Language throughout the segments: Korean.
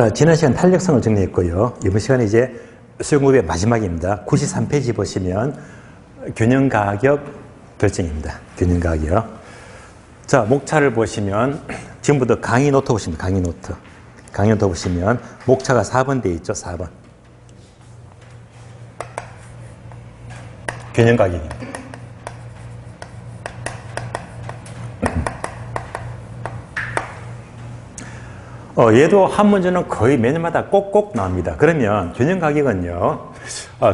자, 지난 시간 탄력성을 정리했고요. 이번 시간에 이제 수용급의 마지막입니다. 93페이지 보시면 균형가격 결정입니다. 균형가격. 자, 목차를 보시면 지금부터 강의 노트 보십니다. 강의 노트. 강의 노트 보시면 목차가 4번 되어 있죠. 4번. 균형가격입니다. 얘도 한 문제는 거의 매년마다 꼭꼭 나옵니다. 그러면 균형가격은요,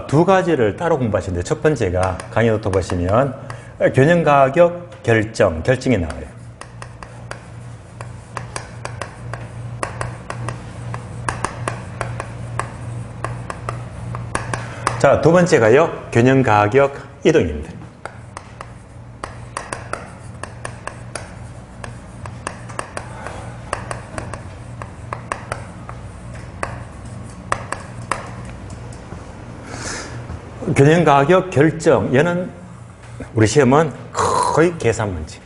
두 가지를 따로 공부하시는데, 첫 번째가 강의 노트 보시면 균형가격 결정이 나와요. 자, 두 번째가요, 균형가격 이동입니다. 균형가격 결정, 얘는 우리 시험은 거의 계산 문제.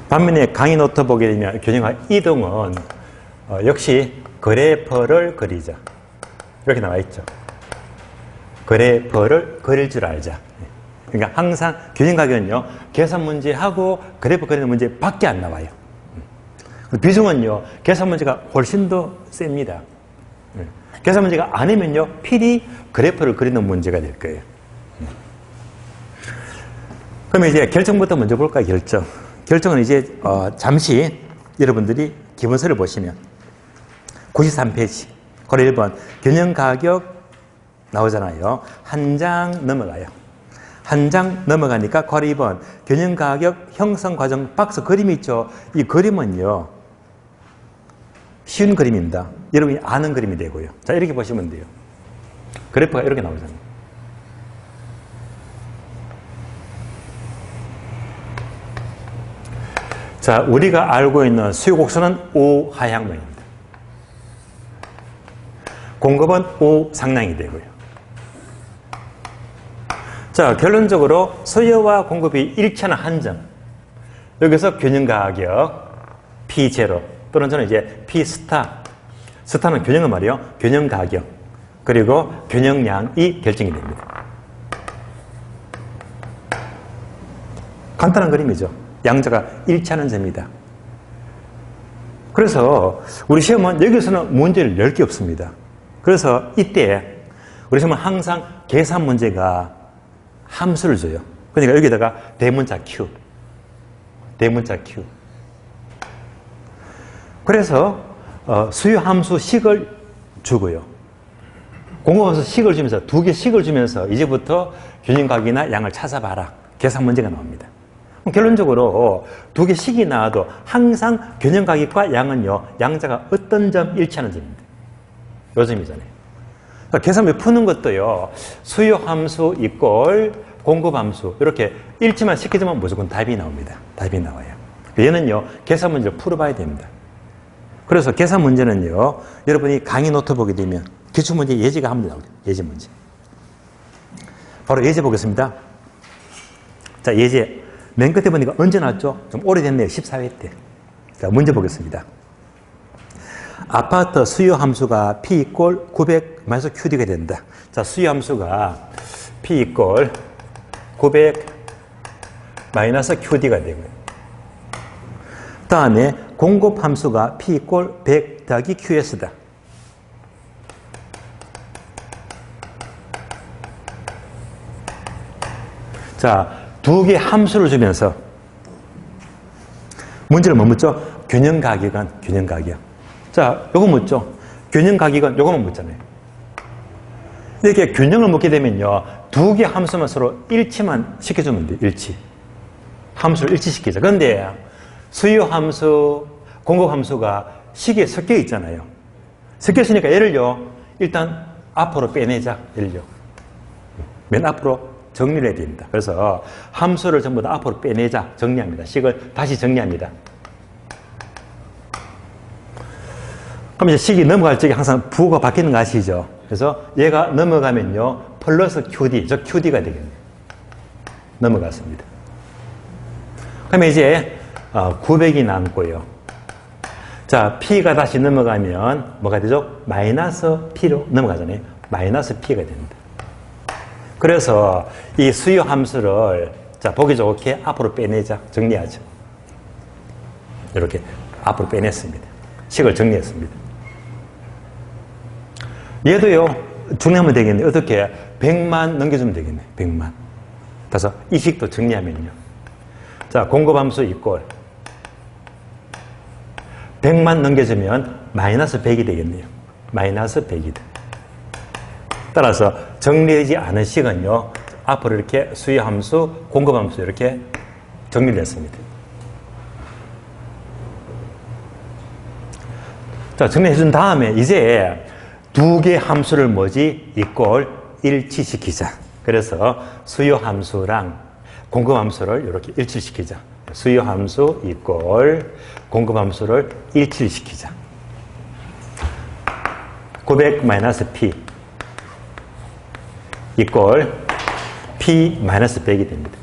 반면에 강의 노트 보게 되면 균형가격 이동은 역시 그래프를 그리자. 이렇게 나와 있죠. 그래프를 그릴 줄 알자. 그러니까 항상 균형가격은요, 계산 문제하고 그래프 그리는 문제 밖에 안 나와요. 비중은요, 계산 문제가 훨씬 더 셉니다. 계산 문제가 아니면요, 필히 그래프를 그리는 문제가 될 거예요. 그러면 이제 결정부터 먼저 볼까요? 결정은 이제 잠시 여러분들이 기본서를 보시면 93페이지 괄호 1번 균형가격 나오잖아요. 한 장 넘어가요. 한 장 넘어가니까 괄호 2번 균형가격 형성 과정 박스 그림이 있죠. 이 그림은요, 쉬운 그림입니다. 여러분이 아는 그림이 되고요. 자, 이렇게 보시면 돼요. 그래프가 이렇게 나오잖아요. 자, 우리가 알고 있는 수요 곡선은 O 하향면입니다. 공급은 O 상향이 되고요. 자, 결론적으로 수요와 공급이 일치하는 한정. 여기서 균형가격 P0 또는 저는 이제 P스타. 스타는 균형을 말이요. 균형가격. 그리고 균형량이 결정이 됩니다. 간단한 그림이죠. 양자가 일치하는 점이다. 그래서 우리 시험은 여기서는 문제를 낼 게 없습니다. 그래서 이때 우리 시험은 항상 계산 문제가 함수를 줘요. 그러니까 여기다가 대문자 Q. 대문자 Q. 그래서 수요 함수 식을 주고요. 공급함수 식을 주면서 두 개 식을 주면서 이제부터 균형가격이나 양을 찾아봐라. 계산 문제가 나옵니다. 결론적으로 두 개 식이 나와도 항상 균형가격과 양은요, 양자가 어떤 점 일치하는 점입니다. 요 점이잖아요. 그러니까 계산을 푸는 것도요, 수요 함수 이꼴 공급 함수 이렇게 일치만 시키자면 무조건 답이 나옵니다. 답이 나와요. 얘는요, 계산 문제를 풀어봐야 됩니다. 그래서 계산 문제는요, 여러분이 강의 노트 보게 되면 기출문제 예제가 한 문제 나오죠. 예제 문제. 바로 예제 보겠습니다. 자, 예제. 맨 끝에 보니까 언제 나왔죠? 좀 오래됐네요. 14회 때. 자, 문제 보겠습니다. 아파트 수요 함수가 P 이꼴 900 마이너스 QD가 된다. 자, 수요 함수가 P 이꼴 900 마이너스 QD가 되고요. 다음에 공급 함수가 P 이꼴 100 더하기 QS다. 자, 두 개 함수를 주면서 문제를 뭐 묻죠? 균형가격은 균형가격. 자, 요거 묻죠? 균형가격은 요거만 묻잖아요. 이렇게 균형을 묻게 되면요, 두 개 함수만 서로 일치만 시켜주면 돼요. 일치. 함수를 일치시키자. 그런데 수요 함수, 공급 함수가 식에 섞여 있잖아요. 섞여 있으니까 얘를요, 일단 앞으로 빼내자. 얘를요. 맨 앞으로 정리를 해야 됩니다. 그래서 함수를 전부 다 앞으로 빼내자. 정리합니다. 식을 다시 정리합니다. 그럼 이제 식이 넘어갈 적에 항상 부호가 바뀌는 거 아시죠? 그래서 얘가 넘어가면요, 플러스 QD, 즉 QD가 되겠네요. 넘어갔습니다. 그러면 이제 900이 남고요. 자, P가 다시 넘어가면 뭐가 되죠? 마이너스 P로 넘어가잖아요. 마이너스 P가 됩니다. 그래서 이 수요 함수를 자, 보기 좋게 앞으로 빼내자. 정리하죠. 이렇게 앞으로 빼냈습니다. 식을 정리했습니다. 얘도요, 정리하면 되겠네. 어떻게? 100만 넘겨주면 되겠네. 100만. 그래서 이 식도 정리하면요. 자, 공급함수 이꼴 100만 넘겨주면 마이너스 100이 되겠네요. 마이너스 100이다. 따라서 정리되지 않은 식은요, 앞으로 이렇게 수요함수, 공급함수 이렇게 정리를 했습니다. 자, 정리해준 다음에 이제 두 개 함수를 뭐지? 이꼴 일치시키자. 그래서 수요함수랑 공급함수를 이렇게 일치시키자. 수요함수 이꼴 공급함수를 일치시키자. 900 마이너스 P 이꼴 P 마이너스 100이 됩니다.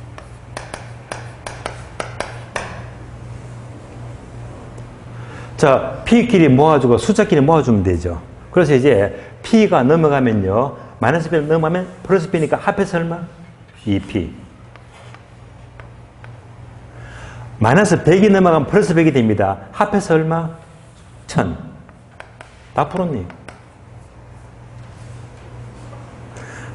자, P끼리 모아주고 숫자끼리 모아주면 되죠. 그래서 이제 P가 넘어가면요, 마이너스 P를 넘어가면 플러스 P니까 합해서 얼마? 2P. 마이너스 100이 넘어가면 플러스 100이 됩니다. 합해서 얼마? 1000. 다 풀었네요.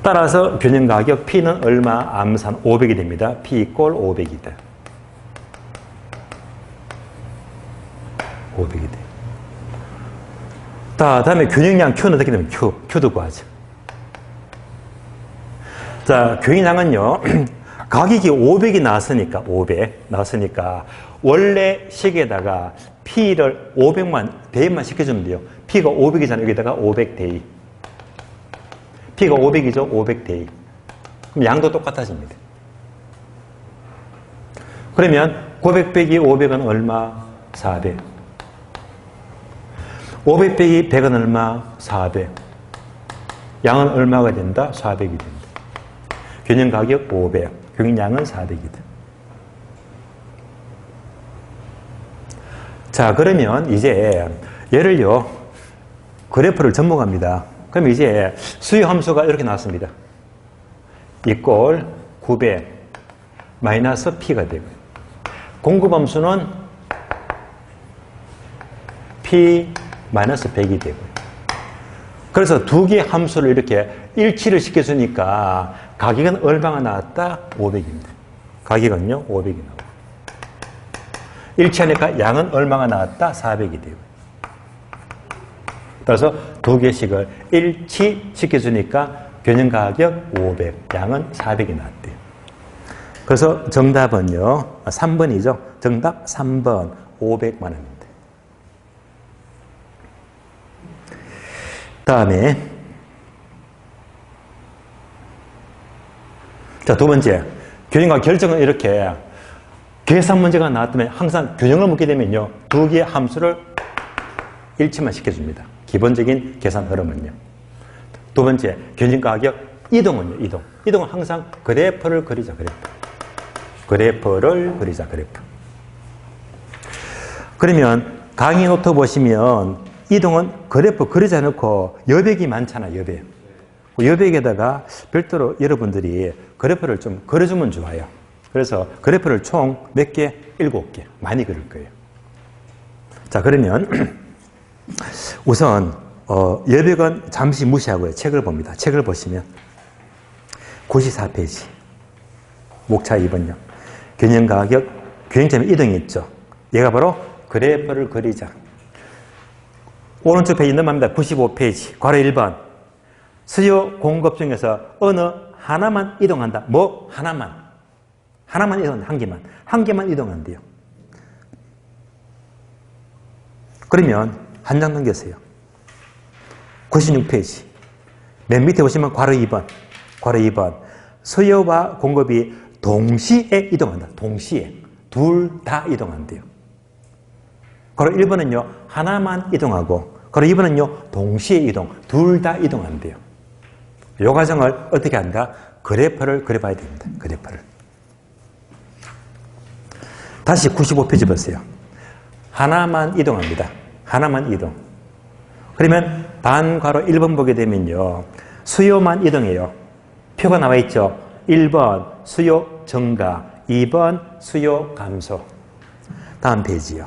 따라서 균형가격 P는 얼마? 암산 500이 됩니다. P 이꼴 500이다. 500이 돼. 다음에 균형량 Q는 어떻게 되면 Q도 구하죠. 자, 균형량은요, 가격이 500이 나왔으니까, 500 나왔으니까, 원래 식에다가 P를 500만, 대입만 시켜주면 돼요. P가 500이잖아요. 여기다가 500 대입. P가 500이죠. 500 대입. 그럼 양도 똑같아집니다. 그러면 900 빼기 500은 얼마? 400. 500 빼기 100은 얼마? 400. 양은 얼마가 된다? 400이 된다. 균형 가격 500. 균형량은 400이다. 자, 그러면 이제 얘를요, 그래프를 접목합니다. 그럼 이제 수요 함수가 이렇게 나왔습니다. 이꼴 900 마이너스 P가 되고요. 공급 함수는 P 마이너스 100이 되고요. 그래서 두 개의 함수를 이렇게 일치를 시켜주니까 가격은 얼마가 나왔다? 500입니다. 가격은요, 500이 나오고. 일치하니까 양은 얼마가 나왔다? 400이 되고. 따라서 두 개씩을 일치시켜주니까 균형 가격 500, 양은 400이 나왔대요. 그래서 정답은요, 3번이죠. 정답 3번, 500만 원입니다. 다음에, 자, 두 번째. 균형과 결정은 이렇게 계산 문제가 나왔다면 항상 균형을 묻게 되면요, 두 개의 함수를 일치만 시켜줍니다. 기본적인 계산 흐름은요. 두 번째, 균형 가격 이동은요, 이동. 이동은 항상 그래프를 그리자, 그래프. 그래프를 그리자, 그래프. 그러면 강의 노트 보시면 이동은 그래프 그리지 않고 여백이 많잖아요, 여백. 여백에다가 별도로 여러분들이 그래프를 좀 그려주면 좋아요. 그래서 그래프를 총 몇 개? 7개. 많이 그릴 거예요. 자, 그러면 우선 여백은 잠시 무시하고요. 책을 봅니다. 책을 보시면 94페이지. 목차 2번요. 균형가격, 균형점에 이동이 있죠. 얘가 바로 그래프를 그리자. 오른쪽 페이지 넘어갑니다. 95페이지. 괄호 1번. 수요 공급 중에서 어느 하나만 이동한다. 뭐? 하나만. 하나만 이동한다. 한 개만. 한 개만 이동한대요. 그러면 한 장 넘겼어요. 96페이지. 맨 밑에 보시면 괄호 2번. 괄호 2번. 수요와 공급이 동시에 이동한다. 동시에. 둘 다 이동한대요. 괄호 1번은요. 하나만 이동하고 괄호 2번은요. 동시에 이동. 둘 다 이동한대요. 이 과정을 어떻게 한다? 그래프를 그려봐야 됩니다. 그래프를. 다시 95페이지 보세요. 하나만 이동합니다. 하나만 이동. 그러면 반괄호 1번 보게 되면요. 수요만 이동해요. 표가 나와 있죠. 1번 수요 증가, 2번 수요 감소. 다음 페이지요.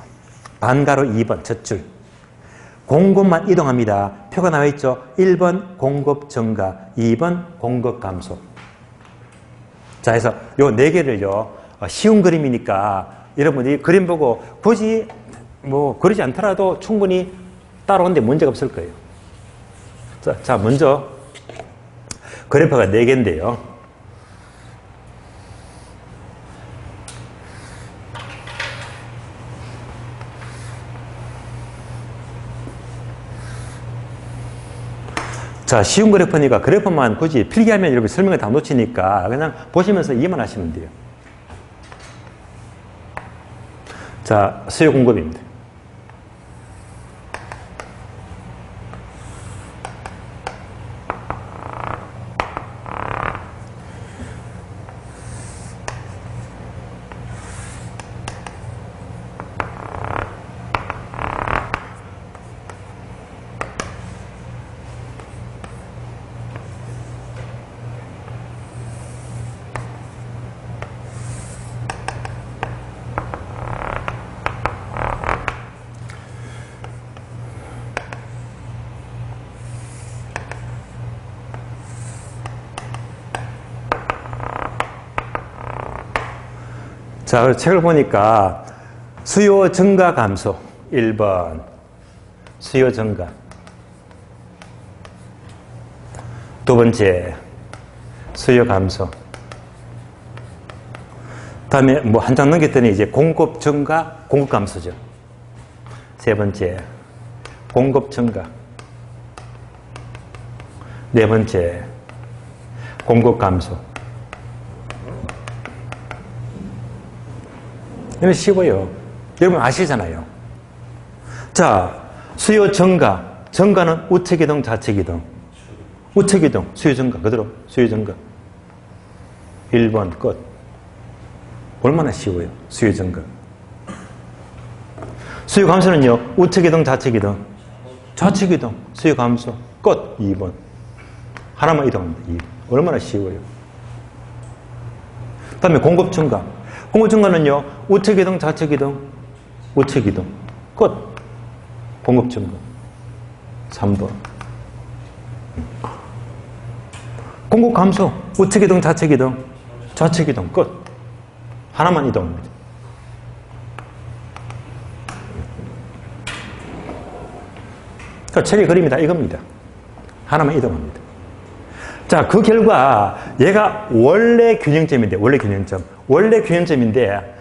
반괄호 2번 첫 줄. 공급만 이동합니다. 표가 나와 있죠. 1번 공급 증가, 2번 공급 감소. 자, 그래서 요 네 개를요. 쉬운 그림이니까 여러분들이 그림 보고 굳이 뭐 그러지 않더라도 충분히 따라오는데 문제가 없을 거예요. 자, 먼저 그래프가 4개인데요. 자, 쉬운 그래프니까 그래프만 굳이 필기하면 여러분 설명을 다 놓치니까 그냥 보시면서 이해만 하시면 돼요. 자, 수요 공급입니다. 자, 책을 보니까 수요 증가 감소 1번 수요 증가, 두 번째 수요 감소, 다음에 뭐 한 장 넘겼더니 이제 공급 증가, 공급 감소죠. 세 번째 공급 증가, 네 번째 공급 감소. 이건 쉬워요. 여러분 아시잖아요. 자, 수요 증가. 증가는 우측이동, 좌측이동. 우측이동, 수요 증가. 그대로 수요 증가. 1번 끝. 얼마나 쉬워요. 수요 증가. 수요 감소는요. 우측이동, 좌측이동. 좌측이동, 수요 감소. 끝. 2번. 하나만 이동합니다. 2번. 얼마나 쉬워요. 그 다음에 공급 증가. 공급 증가는요. 우측 이동, 좌측 이동, 우측 이동. 끝. 공급 증가. 3번. 공급 감소. 우측 이동, 좌측 이동, 좌측 이동. 끝. 하나만 이동합니다. 그러니까 책의 그림이 다 이겁니다. 하나만 이동합니다. 자, 그 결과 얘가 원래 균형점인데, 원래 균형점. 원래 균형점인데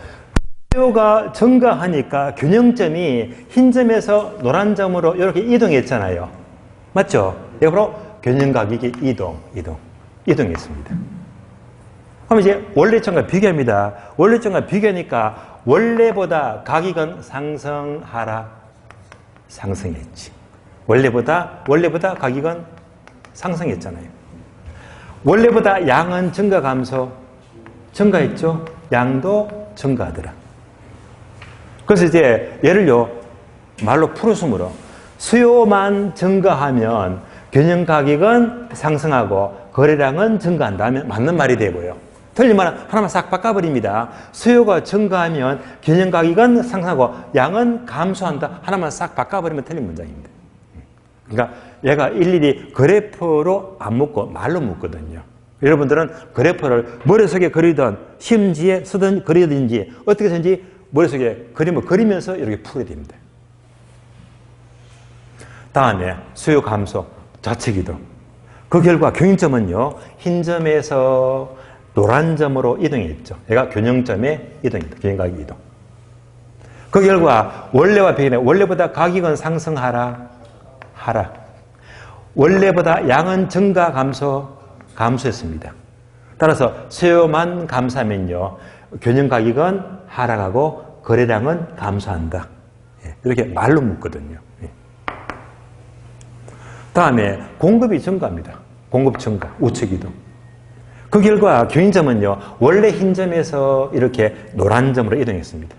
수요가 증가하니까 균형점이 흰 점에서 노란 점으로 이렇게 이동했잖아요. 맞죠? 여기로 균형가격이 이동했습니다. 그럼 이제 원래점과 비교합니다. 원래점과 비교하니까 원래보다 가격은 상승하라, 상승했지. 원래보다 가격은 상승했잖아요. 원래보다 양은 증가, 감소, 증가했죠? 양도 증가하더라. 그래서 이제 얘를요, 말로 풀었으므로 수요만 증가하면 균형 가격은 상승하고 거래량은 증가한다 하면 맞는 말이 되고요. 틀린 말은 하나만 싹 바꿔버립니다. 수요가 증가하면 균형 가격은 상승하고 양은 감소한다. 하나만 싹 바꿔버리면 틀린 문장입니다. 그러니까 얘가 일일이 그래프로 안 묶고 말로 묶거든요. 여러분들은 그래프를 머릿속에 그리든 심지에 쓰든 그리든지 어떻게 해서든지 머릿속에 그림을 그리면서 이렇게 풀어야 됩니다. 다음에 수요 감소, 좌측 이동. 그 결과 균형점은요, 흰 점에서 노란 점으로 이동했죠. 얘가 균형점의 이동입니다. 균형가격 이동. 그 결과 원래와 비교해 원래보다 가격은 상승하라, 하라. 원래보다 양은 증가, 감소, 감소했습니다. 따라서 수요만 감소하면요, 균형 가격은 하락하고 거래량은 감소한다. 이렇게 말로 묻거든요. 다음에 공급이 증가합니다. 공급 증가, 우측 이동. 그 결과 균형점은요, 원래 흰 점에서 이렇게 노란 점으로 이동했습니다.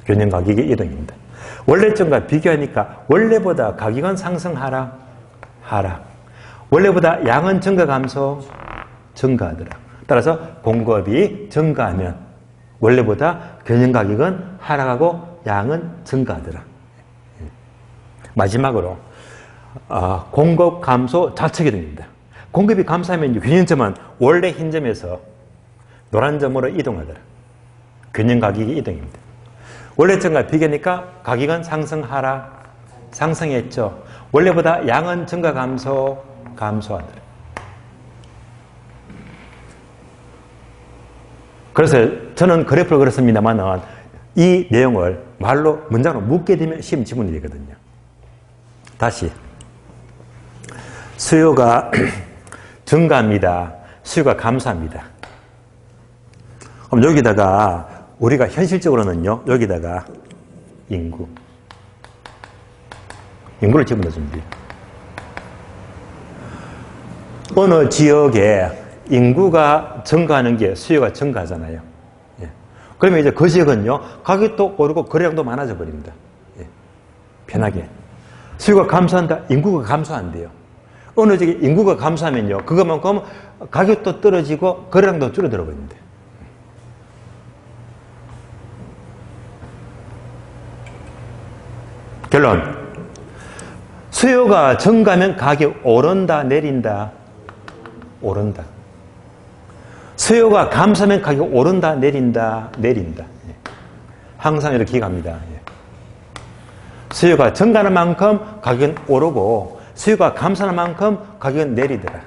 균형 가격이 이동입니다. 원래점과 비교하니까 원래보다 가격은 상승하라, 하락. 원래보다 양은 증가, 감소, 증가하더라. 따라서 공급이 증가하면 원래보다 균형 가격은 하락하고 양은 증가하더라. 마지막으로 공급 감소 좌측 이동입니다. 공급이 감소하면 균형점은 원래 흰 점에서 노란 점으로 이동하더라. 균형 가격이 이동입니다. 원래 점과 비교하니까 가격은 상승하라, 상승했죠. 원래보다 양은 증가, 감소, 감소하더라. 그래서 저는 그래프를 그렸습니다만 이 내용을 말로 문장으로 묻게 되면 시험 지문이 되거든요. 다시 수요가 증가합니다. 수요가 감소합니다. 그럼 여기다가 우리가 현실적으로는요, 여기다가 인구를 집어넣어주면 돼요. 어느 지역에 인구가 증가하는 게 수요가 증가하잖아요. 예. 그러면 이제 그 지역은요, 가격도 오르고 거래량도 많아져 버립니다. 예. 편하게. 수요가 감소한다, 인구가 감소한대요. 어느 지역에 인구가 감소하면요, 그것만큼 가격도 떨어지고 거래량도 줄어들어 버립니다. 결론. 수요가 증가하면 가격 오른다, 내린다? 오른다. 수요가 감소하면 가격 오른다, 내린다? 내린다. 항상 이렇게 기억합니다. 수요가 증가하는 만큼 가격은 오르고 수요가 감소하는 만큼 가격은 내리더라.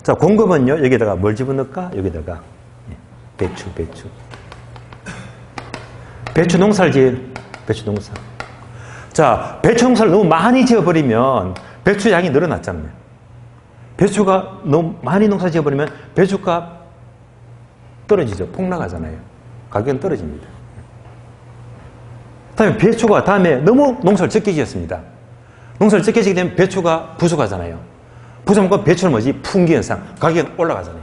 자, 공급은요, 여기다가 뭘 집어넣을까? 여기다가 배추. 배추 농사를 지을 배추 농사. 자, 배추 농사를 너무 많이 지어버리면 배추 양이 늘어났잖아요. 배추가 너무 많이 농사 지어버리면 배추값 떨어지죠. 폭락하잖아요. 가격은 떨어집니다. 다음에 배추가 다음에 너무 농사를 적게 지었습니다. 농사를 적게 지게 되면 배추가 부족하잖아요. 부족하면 배추는 뭐지? 풍기현상. 가격은 올라가잖아요.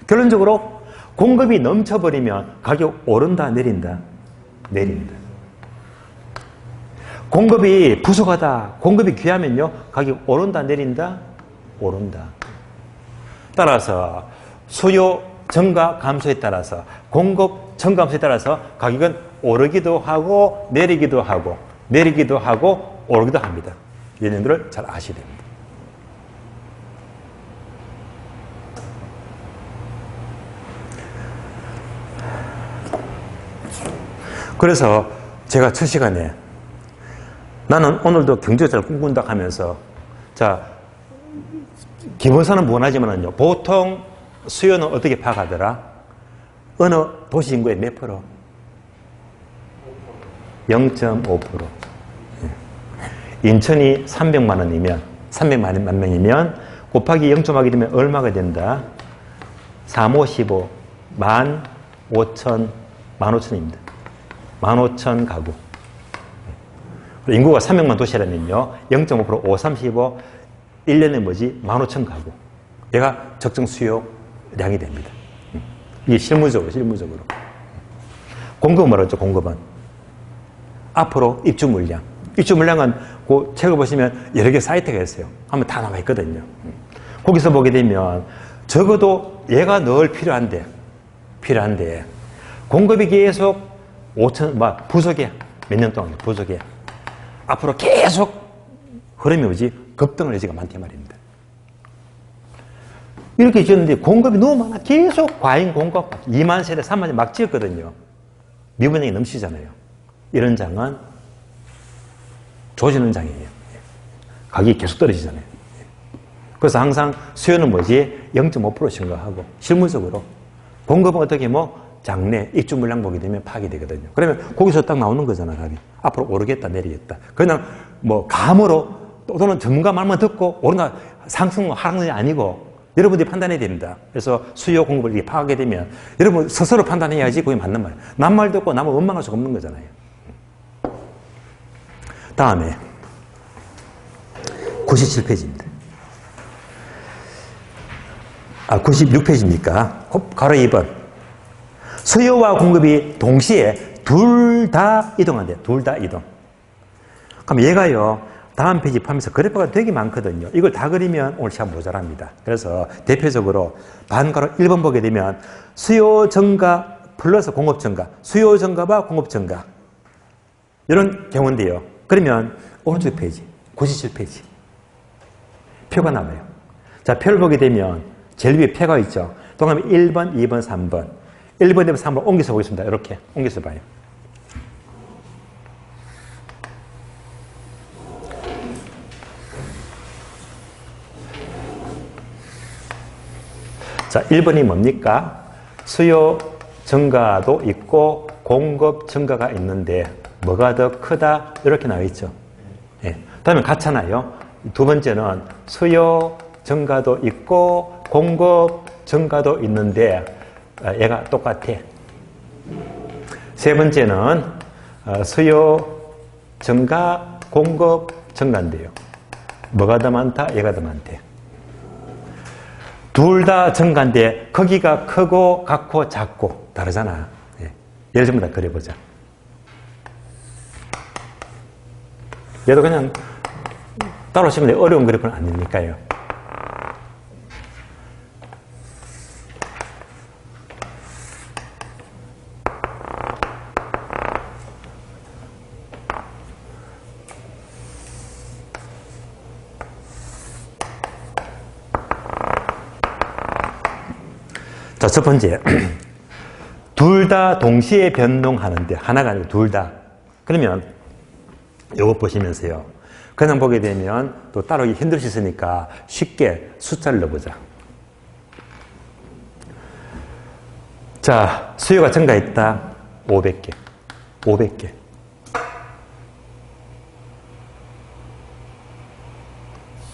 결론적으로 공급이 넘쳐버리면 가격 오른다, 내린다? 내린다. 공급이 부족하다, 공급이 귀하면요, 가격 오른다, 내린다? 오른다. 따라서 수요 증가, 감소에 따라서 공급 증가, 감소에 따라서 가격은 오르기도 하고 내리기도 하고 내리기도 하고 오르기도 합니다. 이 내용들을 잘 아셔야 됩니다. 그래서 제가 첫 시간에 나는 오늘도 경제자를 꿈꾼다 하면서 자, 기본서는 무관하지만요, 보통 수요는 어떻게 파악하더라? 어느 도시 인구의 몇 프로? 0.5%. 인천이 300만 원이면 300만 명이면 곱하기 0.하게 되면 얼마가 된다? 3, 5, 15, 15,000, 15,000입니다. 15,000 가구. 인구가 300만 도시라면요, 0.5%, 5, 35, 1년에 뭐지? 15,000 가구. 얘가 적정 수요량이 됩니다. 이게 실무적으로. 공급은 뭐라고 했죠? 공급은. 앞으로 입주 물량. 입주 물량은 그 책을 보시면 여러 개 사이트가 있어요. 하면 다 나와 있거든요. 거기서 보게 되면 적어도 얘가 늘 필요한데 공급이 계속 5천, 부족해. 몇 년 동안 부족해. 앞으로 계속 흐름이 오지 급등을 여지가 많단 말입니다. 이렇게 지었는데 공급이 너무 많아. 계속 과잉 공급. 2만 세대, 3만 세대 막 지었거든요. 미분양이 넘치잖아요. 이런 장은 조지는 장이에요. 가격이 계속 떨어지잖아요. 그래서 항상 수요는 뭐지? 0.5% 증가하고 실무적으로 공급은 어떻게 장래 입주 물량 보게 되면 파악이 되거든요. 그러면 거기서 딱 나오는 거잖아, 답이. 앞으로 오르겠다, 내리겠다. 그냥 감으로 또는 전문가 말만 듣고 오르나 상승, 하락이 아니고 여러분들이 판단해야 됩니다. 그래서 수요 공급을 이렇게 파악하게 되면 여러분 스스로 판단해야지 그게 맞는 말이에요. 남 말 듣고 남을 원망할 수가 없는 거잖아요. 다음에 97페이지입니다. 96페이지입니까? 가로 2번. 수요와 공급이 동시에 둘 다 이동한대요. 둘 다 이동. 그럼 얘가요, 다음 페이지 보면서 그래프가 되게 많거든요. 이걸 다 그리면 오늘 시간 모자랍니다. 그래서 대표적으로 반가로 1번 보게 되면 수요 증가 플러스 공급 증가, 수요 증가와 공급 증가. 이런 경우인데요. 그러면 오른쪽 페이지, 97페이지. 표가 나와요. 자, 표를 보게 되면 제일 위에 표가 있죠. 동그라미 1번, 2번, 3번. 1번, 2번, 3번 옮겨서 보겠습니다. 이렇게 옮겨서 봐요. 자, 1번이 뭡니까? 수요 증가도 있고 공급 증가가 있는데 뭐가 더 크다? 이렇게 나와 있죠. 예. 다음에 같잖아요. 두 번째는 수요 증가도 있고 공급 증가도 있는데 얘가 똑같아. 세 번째는 수요 증가, 공급 증가인데요. 뭐가 더 많다? 얘가 더 많대. 둘 다 증가인데 크기가 크고 같고 작고 다르잖아. 예. 얘를 전부 다 그려보자. 얘도 그냥 따로 치면 어려운 그래프는 아니니까요. 자, 첫 번째. 둘 다 동시에 변동하는데, 하나가 아니고 둘 다. 그러면, 요거 보시면서요. 그냥 보게 되면 또 따로 힘들 수 있으니까 쉽게 숫자를 넣어보자. 자, 수요가 증가했다. 500개. 500개.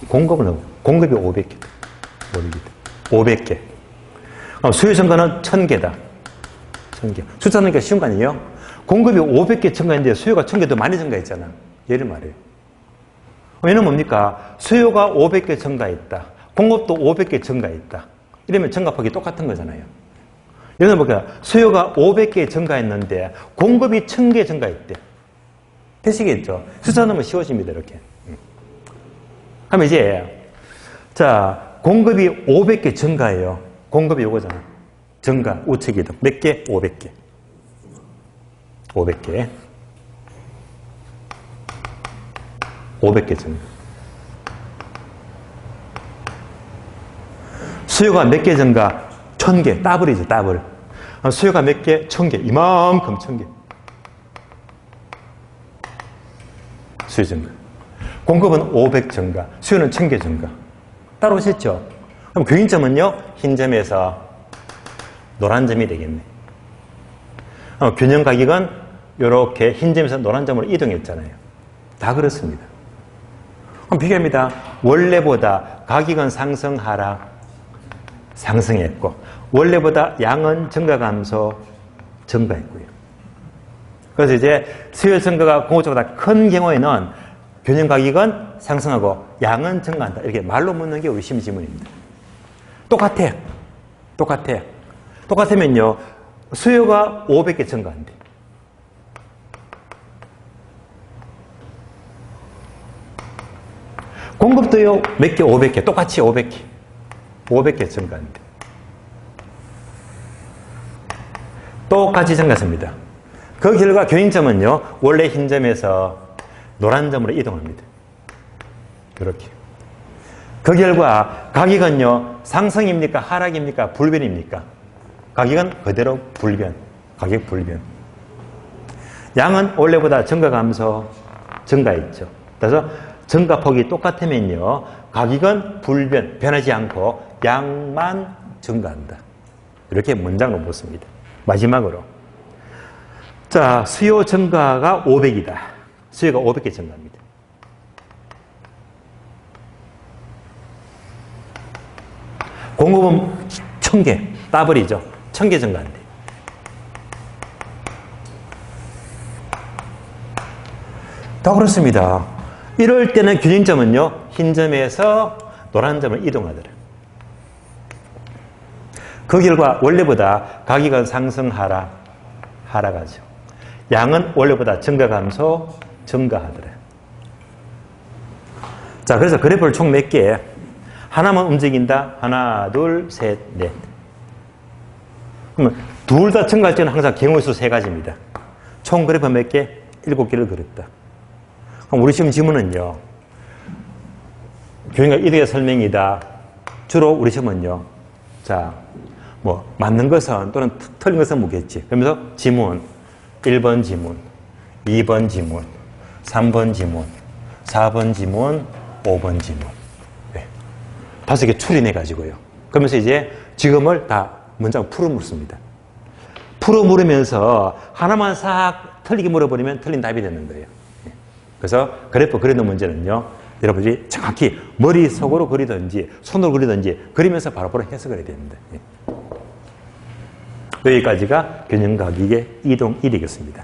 공급이 500개. 500개. 수요 증가는 1000개다. 1000개. 숫자 넣으니까 쉬운 거 아니에요? 공급이 500개 증가했는데 수요가 1000개 더 많이 증가했잖아. 얘를 말해요. 얘는 뭡니까? 수요가 500개 증가했다. 공급도 500개 증가했다. 이러면 증가폭이 똑같은 거잖아요. 얘는 뭐야? 수요가 500개 증가했는데 공급이 1000개 증가했대. 되시겠죠? 숫자 넣으면 쉬워집니다. 이렇게. 그럼 이제 자, 공급이 500개 증가해요. 공급이 요거잖아. 증가, 우측이동. 몇 개? 500개. 500개. 500개 증가. 수요가 몇 개 증가? 1000개. 더블이죠, 더블. 수요가 몇 개? 1000개. 이만큼 1000개. 수요 증가. 공급은 500 증가. 수요는 1000개 증가. 따라오셨죠? 그럼 교인점은요? 흰 점에서 노란 점이 되겠네. 균형 가격은 이렇게 흰 점에서 노란 점으로 이동했잖아요. 다 그렇습니다. 그럼 비교합니다. 원래보다 가격은 상승, 하락, 상승했고 원래보다 양은 증가, 감소, 증가했고요. 그래서 이제 수요 증가가 공급보다 큰 경우에는 균형 가격은 상승하고 양은 증가한다. 이렇게 말로 묻는 게 의심 지문입니다. 똑같아. 똑같아. 똑같으면요. 수요가 500개 증가한대. 공급도요. 몇 개? 500개. 똑같이 500개. 500개 증가한대. 똑같이 증가했습니다. 그 결과 교인점은요. 원래 흰 점에서 노란 점으로 이동합니다. 이렇게. 그 결과 가격은요. 상승입니까? 하락입니까? 불변입니까? 가격은 그대로 불변. 가격 불변. 양은 원래보다 증가, 감소, 증가했죠. 그래서 증가폭이 똑같으면요. 가격은 불변, 변하지 않고 양만 증가한다. 이렇게 문장으로 보습니다. 마지막으로. 자, 수요 증가가 500이다. 수요가 500개 증가합니다. 공급은 1000개, 더블이죠. 1000개 증가한대. 다 그렇습니다. 이럴 때는 균형점은요, 흰 점에서 노란 점을 이동하더라. 그 결과 원래보다 가격은 상승하라, 하락하죠. 양은 원래보다 증가, 감소, 증가하더래. 자, 그래서 그래프를 총 몇 개? 하나만 움직인다. 하나, 둘, 셋, 넷. 그러면 둘 다 증가할 때는 항상 경우수 세 가지입니다. 총 그래프 몇 개? 7개를 그렸다. 그럼 우리 시험 지문은요. 교육학 이득의 설명이다. 주로 우리 시험은요. 자, 뭐 맞는 것은 또는 틀린 것은 묻겠지. 그러면서 지문 1번 지문, 2번 지문, 3번 지문, 4번 지문, 5번 지문. 네. 5개 추린해 가지고요. 그러면서 이제 지금을 다 문장 풀어 묻습니다. 풀어 물으면서 하나만 싹 틀리게 물어버리면 틀린 답이 되는 거예요. 그래서 그래프 그리는 문제는요. 여러분들이 정확히 머릿속으로 그리든지 손으로 그리든지 그리면서 바로바로 해석을 해야 됩니다. 여기까지가 균형가격의 이동 1이겠습니다.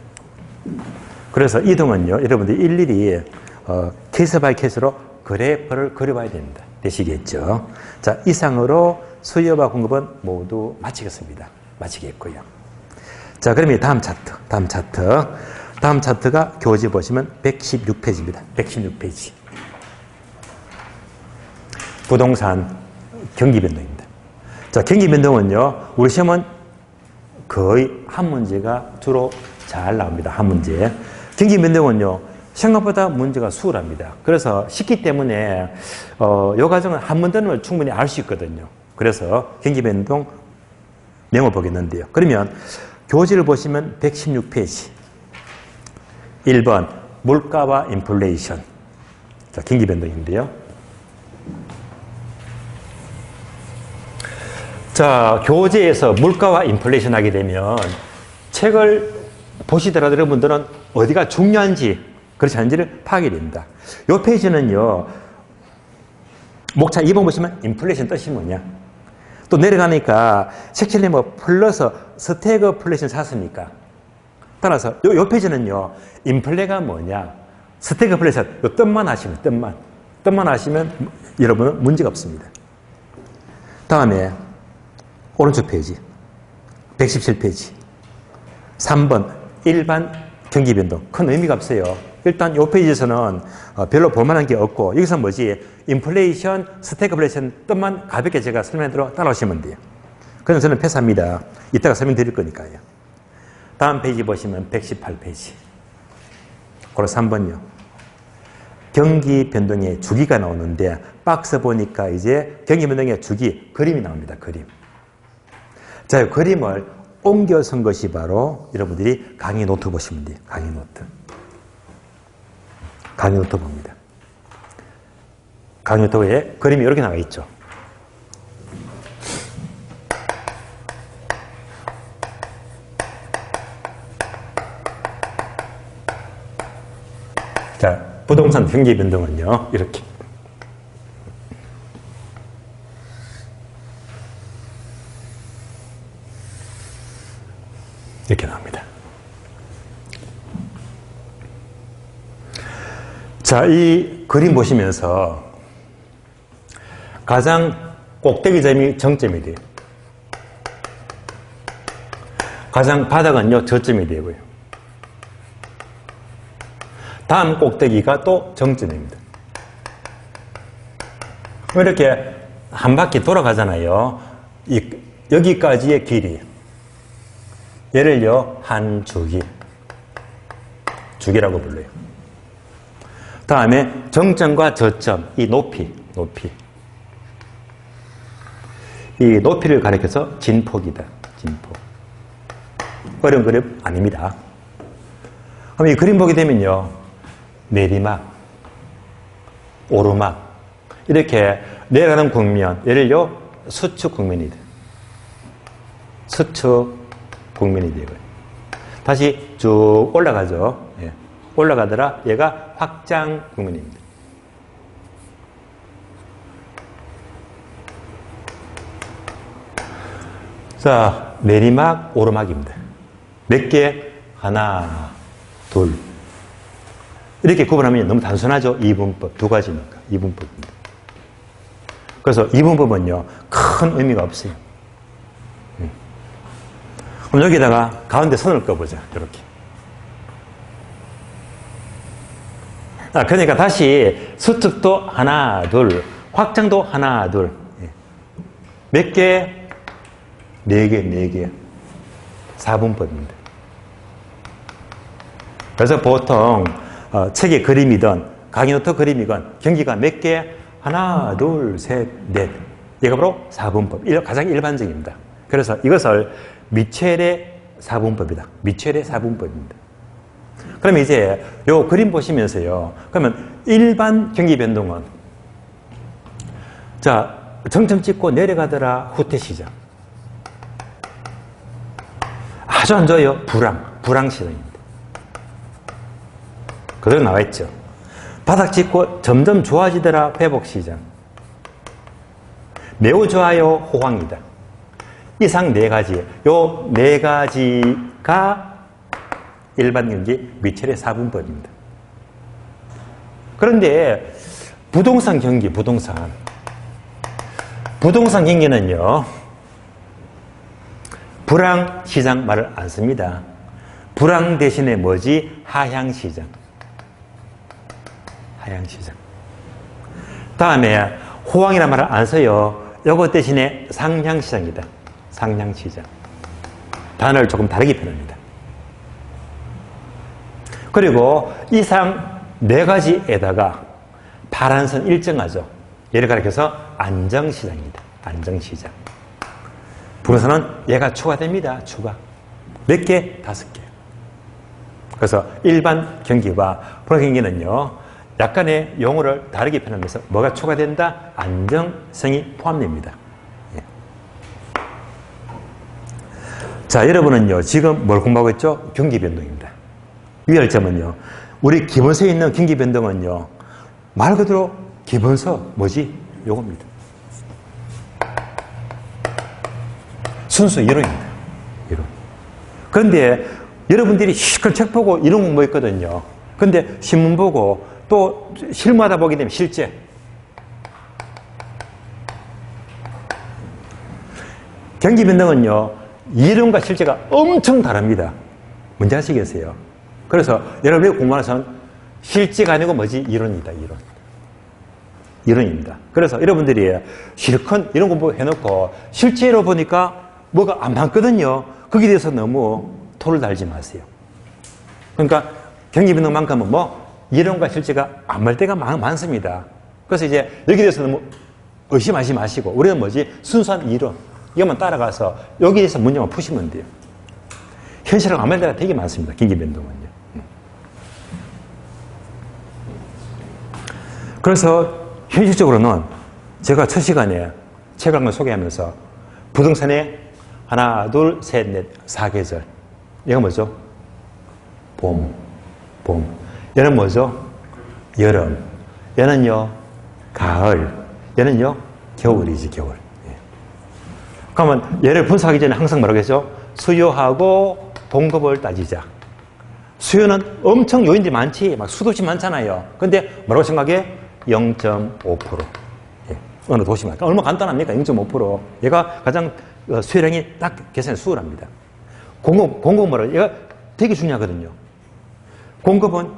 그래서 이동은요. 여러분들이 일일이 케이스 바이 케이스로 그래프를 그려봐야 됩니다. 되시겠죠? 자, 이상으로 수요와 공급은 모두 마치겠습니다. 마치겠고요. 자, 그러면 다음 차트가 교재 보시면 116페이지입니다. 116페이지. 부동산 경기 변동입니다. 자, 경기 변동은요, 우리 시험은 거의 한 문제가 주로 잘 나옵니다. 한 문제. 경기 변동은요, 생각보다 문제가 수월합니다. 그래서 쉽기 때문에, 이 과정은 한 문단을 충분히 알 수 있거든요. 그래서 경기 변동 명을 보겠는데요. 그러면 교재를 보시면 116페이지. 1번, 물가와 인플레이션. 자, 경기 변동인데요. 자, 교재에서 물가와 인플레이션 하게 되면 책을 보시더라도 여러분들은 어디가 중요한지, 그렇지 않은지를 파악이 됩니다. 이 페이지는요, 목차 2번 보시면 인플레이션 뜻이 뭐냐. 또 내려가니까 섹션이 뭐 플러스 스태그플레이션 샀으니까. 따라서 요 페이지는요, 인플레가 뭐냐. 스태그플레이션, 요 뜻만 하시면, 뜻만 하시면 여러분은 문제가 없습니다. 다음에 오른쪽 페이지 117페이지 3번 일반 경기 변동. 큰 의미가 없어요. 일단 이 페이지에서는 별로 볼만한 게 없고 여기서 뭐지? 인플레이션, 스태그플레이션 뜻만 가볍게 제가 설명한 대로 따라오시면 돼요. 그래서 저는 패스합니다. 이따가 설명드릴 거니까요. 다음 페이지 보시면 118페이지 그리고 3번요. 경기 변동의 주기가 나오는데 박스 보니까 이제 경기 변동의 주기 그림이 나옵니다. 그림. 자, 그림을 옮겨 쓴 것이 바로 여러분들이 강의 노트 보시면 돼요. 강의 노트. 강의 노트 봅니다. 강의 노트에 그림이 이렇게 나와 있죠. 자, 부동산 경기 변동은요, 이렇게. 이렇게 나옵니다. 자, 이 그림 보시면서 가장 꼭대기 점이 정점이 돼요. 가장 바닥은요, 저점이 되고요. 다음 꼭대기가 또 정점입니다. 이렇게 한 바퀴 돌아가잖아요. 여기까지의 길이. 얘를요, 한 주기라고 불러요. 다음에 정점과 저점, 이 높이. 이 높이를 가리켜서 진폭이다. 진폭. 어려운 그림 아닙니다. 그럼 이 그림 보게 되면요, 내리막, 오르막, 이렇게 내려가는 국면, 얘를요, 수축 국면이다. 수축 국면이 되고요. 다시 쭉 올라가죠. 예. 올라가더라. 얘가 확장 국면입니다. 자, 내리막, 오르막입니다. 몇 개? 하나, 둘. 이렇게 구분하면 너무 단순하죠. 이분법. 두 가지니까. 이분법입니다. 그래서 이분법은요, 큰 의미가 없어요. 그럼 여기다가 가운데 선을 그어보자. 이렇게. 그러니까 다시 수축도 하나, 둘, 확장도 하나, 둘. 몇 개? 4개, 4개. 4분법입니다. 그래서 보통 책의 그림이든 강의노트 그림이건 경기가 몇 개? 하나, 둘, 셋, 넷. 이가 바로 4분법. 가장 일반적입니다. 그래서 이것을 미첼의 4분법이다. 미첼의 4분법입니다. 그러면 이제 요 그림 보시면서요. 그러면 일반 경기 변동은 자, 정점 찍고 내려가더라 후퇴시장. 아주 안 좋아요. 불황시장입니다. 그대로 나와 있죠. 바닥 찍고 점점 좋아지더라 회복시장. 매우 좋아요 호황이다. 이상 4가지. 요 4가지가 일반 경기 미첼의 4분법입니다. 그런데 부동산 경기, 부동산 경기는요. 불황시장 말을 안 씁니다. 불황 대신에 뭐지? 하향시장. 하향시장. 다음에 호황이라는 말을 안 써요. 요거 대신에 상향시장이다. 상향시장. 단어를 조금 다르게 표현합니다. 그리고 이상 4가지에다가 파란 선 일정하죠. 얘를 가리켜서 안정시장입니다. 안정시장. 부동산은 얘가 추가됩니다. 추가. 몇 개? 5개. 그래서 일반 경기와 불황 경기는요. 약간의 용어를 다르게 표현하면서 뭐가 추가된다? 안정성이 포함됩니다. 예. 자, 여러분은요. 지금 뭘 공부하고 있죠? 경기 변동입니다. 유의할 점은요. 우리 기본서에 있는 경기 변동은요. 말 그대로 기본서 뭐지? 요겁니다. 순수 이론입니다. 이론. 그런데 여러분들이 시큰 책 보고 이론 공부했거든요. 근데 신문 보고 또 실무하다 보게 되면 실제. 경기 변동은요. 이론과 실제가 엄청 다릅니다. 뭔지 아시겠어요? 그래서 여러분이 공부하는 것은 실제가 아니고 뭐지? 이론이다. 이론. 이론입니다. 그래서 여러분들이 실컷 이런 공부 해놓고 실제로 보니까 뭐가 안 맞거든요. 거기에 대해서 너무 토를 달지 마세요. 그러니까 경기 변동만큼은 뭐 이론과 실제가 안 맞을 때가 많습니다. 그래서 이제 여기에 대해서 너무 의심하지 마시고 우리는 뭐지? 순수한 이론. 이것만 따라가서 여기에 대해서 문제만 푸시면 돼요. 현실하고 안 맞을 때가 되게 많습니다. 경기 변동은요. 그래서 현실적으로는 제가 첫 시간에 책 한 권 소개하면서 부동산의 하나, 둘, 셋, 넷, 4계절. 얘가 뭐죠? 봄. 얘는 뭐죠? 여름. 얘는요, 가을. 얘는요, 겨울이지, 겨울. 예. 그러면 얘를 분석하기 전에 항상 뭐라고 했죠? 수요하고 공급을 따지자. 수요는 엄청 요인들이 많지. 막 수도 없이 많잖아요. 근데 뭐라고 생각해? 0.5%. 예. 어느 도시만. 얼마나 간단합니까? 0.5%. 얘가 가장 수요량이 딱 계산이 수월합니다. 공급 뭐라고? 얘가 되게 중요하거든요. 공급은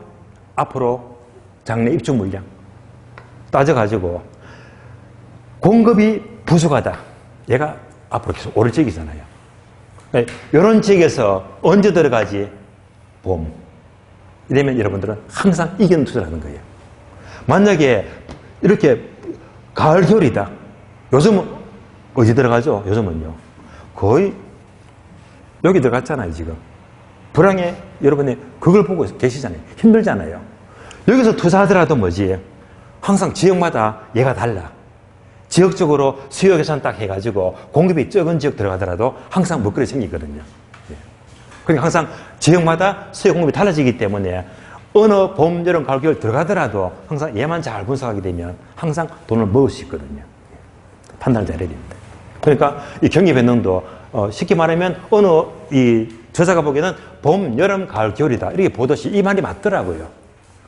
앞으로 장래 입주 물량 따져가지고 공급이 부족하다. 얘가 앞으로 계속 오를 지역이잖아요. 이런 지역에서 언제 들어가지? 봄. 이러면 여러분들은 항상 이견 투자를 하는 거예요. 만약에 이렇게 가을, 겨울이다. 요즘은 어디 들어가죠? 요즘은요. 거의 여기 들어갔잖아요, 지금. 불황에 여러분이 그걸 보고 계시잖아요. 힘들잖아요. 여기서 투자하더라도 뭐지? 항상 지역마다 얘가 달라. 지역적으로 수요 계산 딱 해가지고 공급이 적은 지역 들어가더라도 항상 먹거리 생기거든요. 그러니까 항상 지역마다 수요 공급이 달라지기 때문에 어느 봄, 여름, 가을, 겨울 들어가더라도 항상 얘만 잘 분석하게 되면 항상 돈을 먹을 수 있거든요. 판단을 잘해야 됩니다. 그러니까 이 경기 변동도 쉽게 말하면 어느 이 저자가 보기에는 봄, 여름, 가을, 겨울이다. 이렇게 보듯이 이 말이 맞더라고요.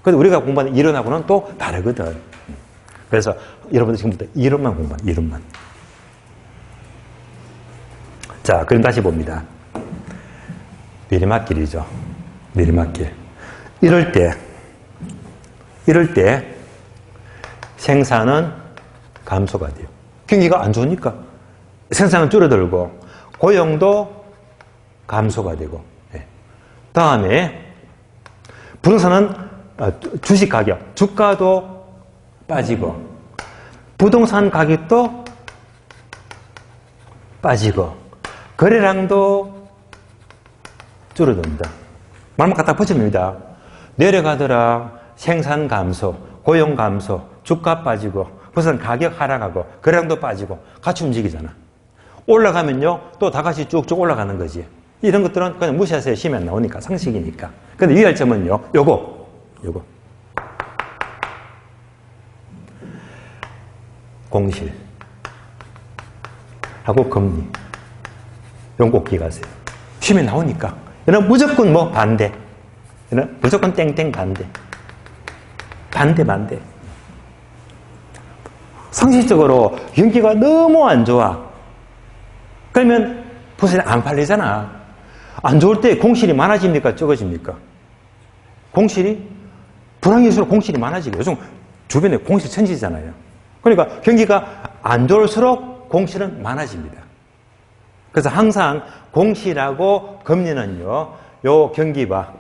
그런데 우리가 공부하는 이론하고는 또 다르거든. 그래서 여러분들 지금부터 이론만 공부하는 이론만. 자, 그럼 다시 봅니다. 내리막길이죠. 내리막길. 이럴 때 생산은 감소가 돼요. 경기가 안 좋으니까 생산은 줄어들고 고용도 감소가 되고. 다음에 부동산은 주식 가격, 주가도 빠지고 부동산 가격도 빠지고 거래량도 줄어듭니다. 말만 갖다 붙입니다. 내려가더라 생산 감소, 고용 감소, 주가 빠지고 부동산 가격 하락하고 거래량도 빠지고 같이 움직이잖아. 올라가면요 또 다 같이 쭉쭉 올라가는 거지. 이런 것들은 그냥 무시하세요. 시험에 안 나오니까 상식이니까. 근데 유의할 점은요 요거 공실 하고 금리 이런 꼭 기억하세요. 시험에 나오니까 이런 무조건 뭐 반대, 이런 무조건 땡땡 반대. 상식적으로 경기가 너무 안 좋아. 그러면 부산이 안 팔리잖아. 안 좋을 때 공실이 많아집니까? 적어집니까? 공실이 불황일수록 공실이 많아지고 요즘 주변에 공실 천지잖아요. 그러니까 경기가 안 좋을수록 공실은 많아집니다. 그래서 항상 공실하고 금리는요, 요 경기가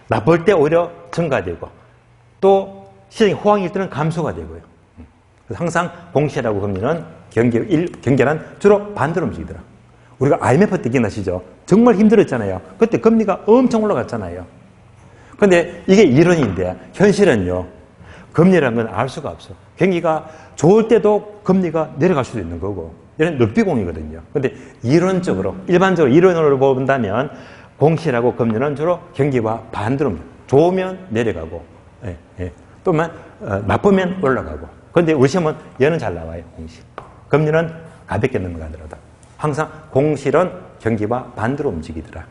나쁠 때 오히려 증가되고 또 시장이 호황일 때는 감소가 되고요. 그래서 항상 공실하고 금리는 경기는 주로 반대로 움직이더라. 우리가 IMF 때 기억나시죠? 정말 힘들었잖아요. 그때 금리가 엄청 올라갔잖아요. 그런데 이게 이론인데 현실은요. 금리라는 건 알 수가 없어. 경기가 좋을 때도 금리가 내려갈 수도 있는 거고 이런 늑비공이거든요. 그런데 이론적으로 일반적으로 이론으로 본다면 공실하고 금리는 주로 경기와 반대로 좋으면 내려가고 또 나쁘면 올라가고. 그런데 우리 시험은 얘는 잘 나와요. 공실. 금리는 가볍게 넘어가더라도 항상 공실은 경기와 반대로 움직이더라.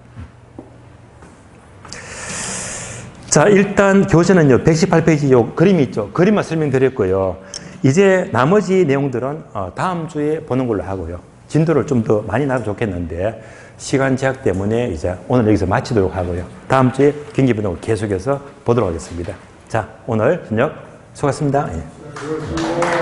자, 일단 교재는요, 118페이지 요 그림이 있죠. 그림만 설명드렸고요. 이제 나머지 내용들은 다음 주에 보는 걸로 하고요. 진도를 좀 더 많이 나도 좋겠는데 시간 제약 때문에 이제 오늘 여기서 마치도록 하고요. 다음 주에 경기분석을 계속해서 보도록 하겠습니다. 자, 오늘 저녁 수고하셨습니다. 예.